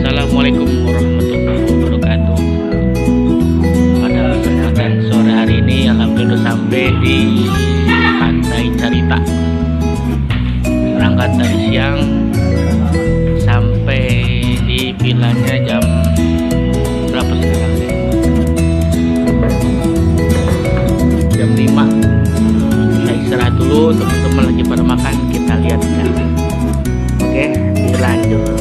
Assalamualaikum warahmatullahi wabarakatuh. Pada kesempatan sore hari ini alhamdulillah sampai di Pantai Carita. Berangkat dari siang sampai di vilanya jam berapa sekarang? Jam 5. Kita istirahat dulu, teman-teman lagi pada makan, kita lihat ya. Oke, dilanjut.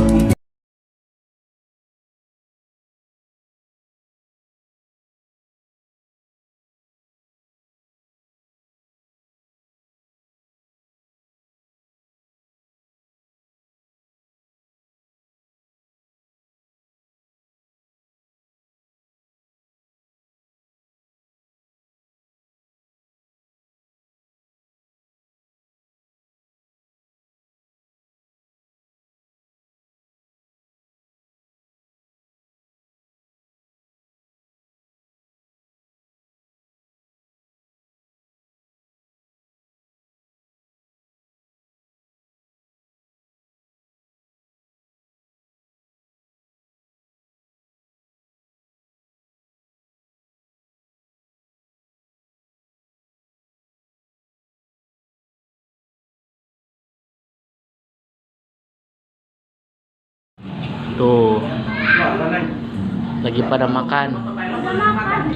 Tuh, lagi pada makan.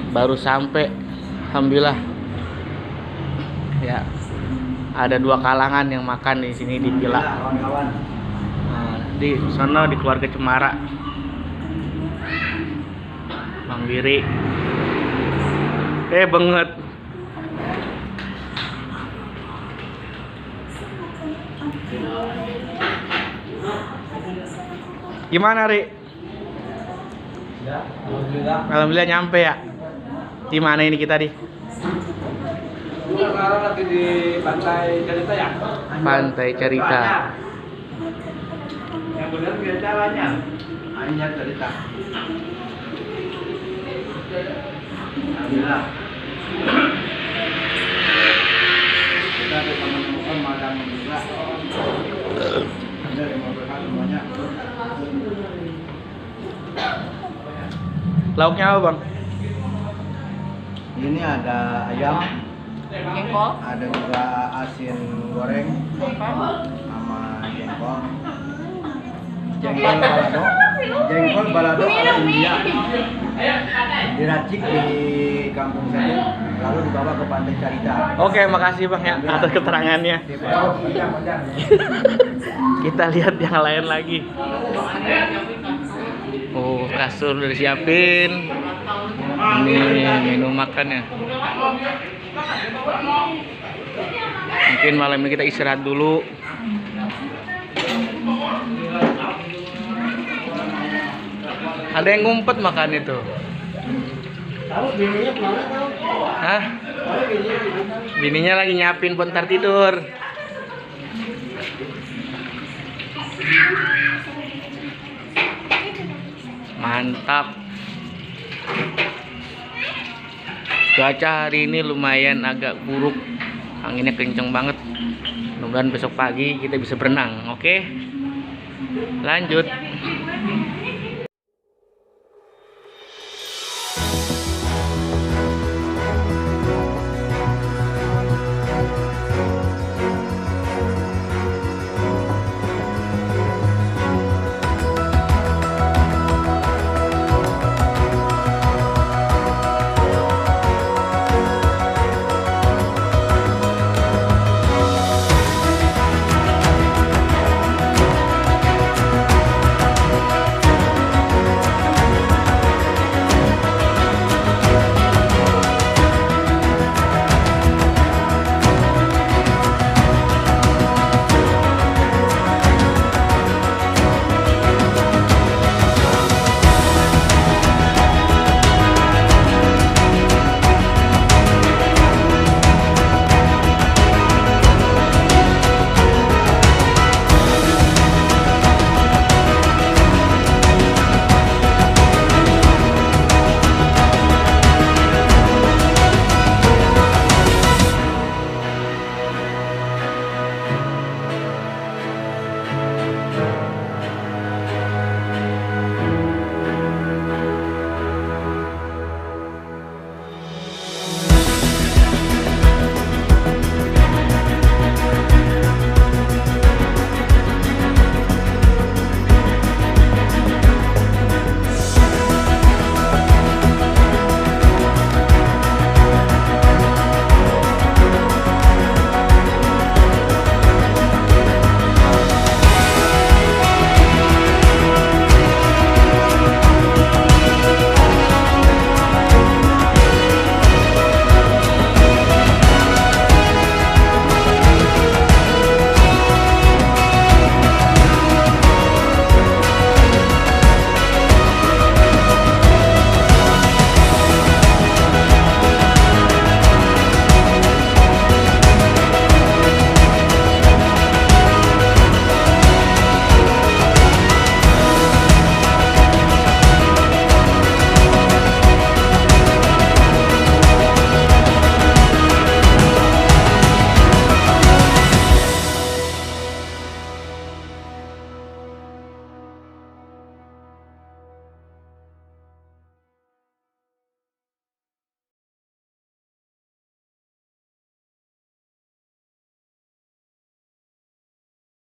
Baru sampai, alhamdulillah. Ya, ada dua kalangan yang makan di sini di villa. Nah, di sana di keluarga Cemara, Bang Wiri. Banget. Gimana, Ri? Alhamdulillah nyampe ya. Di mana ini kita di? Sekarang lagi di Pantai Carita ya? Pantai Carita. Yang benar biar caranya. Hanya cerita. Alhamdulillah. Kita teman-teman madam juga. Ada yang mau berkat semuanya. Lauknya apa, Bang? Ini ada ayam, Jengkol, ada juga asin goreng sama jengkol. Jengkol balado ala India. Diracik di kampung saya, lalu dibawa ke Pantai Carita. Oke, makasih Bang ya atas keterangannya. Kita lihat yang lain lagi. Oh, kasur udah disiapin. Ini minum makannya. Mungkin malam ini kita istirahat dulu. Ada yang ngumpet makan itu. Hah? Bininya lagi nyiapin bentar tidur. Mantap. Cuaca hari ini lumayan agak buruk. Anginnya kenceng banget. Mudah-mudahan besok pagi kita bisa berenang, oke? Lanjut.